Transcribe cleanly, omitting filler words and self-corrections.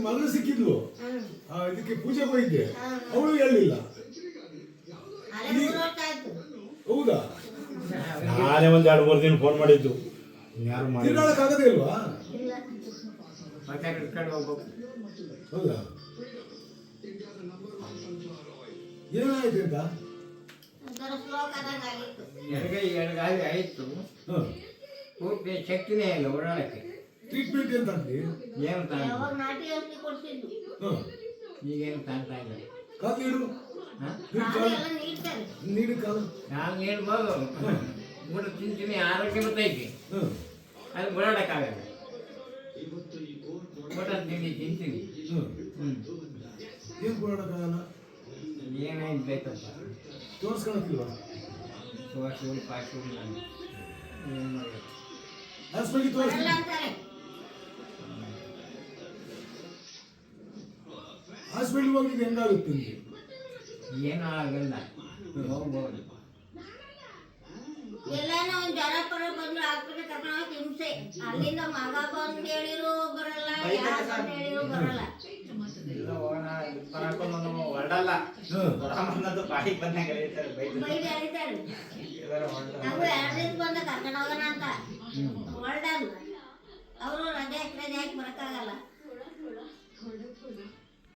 ಮಗಳು ಸಿಕ್ಕಿದ್ಲು ಇದಕ್ಕೆ ಪೂಜೆಗೆ ಹೋಗಿದ್ದೆ ಅವಳು ಹೇಳಿಲ್ಲ ಹೌದಾ ನಾನೇ ಒಂದು 2-3 ದಿನ ಫೋನ್ ಮಾಡಿದ್ದು ಯಾರು ತಿರ್ಗಾಡಕ್ಕಾಗದೇ ಇಲ್ವಾ ಹೌದಾ ಏನಾಯ್ತು ಅಂತ ಎಡಗಾಲಿ ಆಯಿತು ಪೂರ್ತಿ ಶಕ್ತಿನೇ ಇಲ್ಲ ಓಡಾಡಕ್ಕೆ ಟ್ರೀಟ್ಮೆಂಟ್ ಅಂತ ಏನು ಈಗೇನು ತಾಂತಾ ಇಲ್ಲ ಕಾಲು ನೀಡು ಕಾಲು ನಾನು ಹೇಳ್ಬೋದು ಊಟ ತಿಂತೀನಿ ಆರೋಗ್ಯ ಬರ್ತೈತಿ ಅದು ಓಡಾಡಕ್ಕಾಗಲ್ಲ ಊಟ ತಿಂತೀನಿ ಏನು ಓಡಾಡಕ್ಕಾಗಲ್ಲ ಏನಾಯ್ತು ಬೇಕಪ್ಪ ತೋರಿಸ್ಕೊಳಕ್ಕಿಲ್ವಾ ತೋರಿಸಿ ಪಾಸಿ ನಾನು ಏನು ಮಾಡಬೇಕು ಹಾಸ್ಪಿಟ್ಲಿಗೆ ತೋರಿಸಿ ಹಾಸ್ಪಿಟ್ಲಿಗೆ ಹೋಗಿದ್ದು ಹೆಂಗಾಗುತ್ತೆ ನಿಮಗೆ ಏನೂ ಆಗಲ್ಲ ಹೋಗ್ಬೋದು ಎಲ್ಲಾನು ಒಂದು ಜ್ವರ ಪರ ಬಂದ್ರೆ ಆಸ್ಪತ್ರೆ ಕರ್ಕೊಂಡು ಹೋಗಿ ಹಿಂಸೆ ಅಲ್ಲಿಂದ ಮಗ ಬಂದು ಹೇಳಿರು ಬರಲ್ಲ ಯಾರು ಬಂದು ಹೇಳಿರು ಬರಲ್ಲ ಹೊರಡಲ್ಲ ಹೊರಮನ್ನದು ಬಾಡಿಗೆ ಬಂದಂಗೆ ಹೇಳ್ತಾರೆ ಬೈದು ಎಳಿತಾರೆ ನಾವು 2 ದಿನ ಬಂದ ಕರ್ಕೊಂಡು ಹೋಗೋಣ ಅಂತ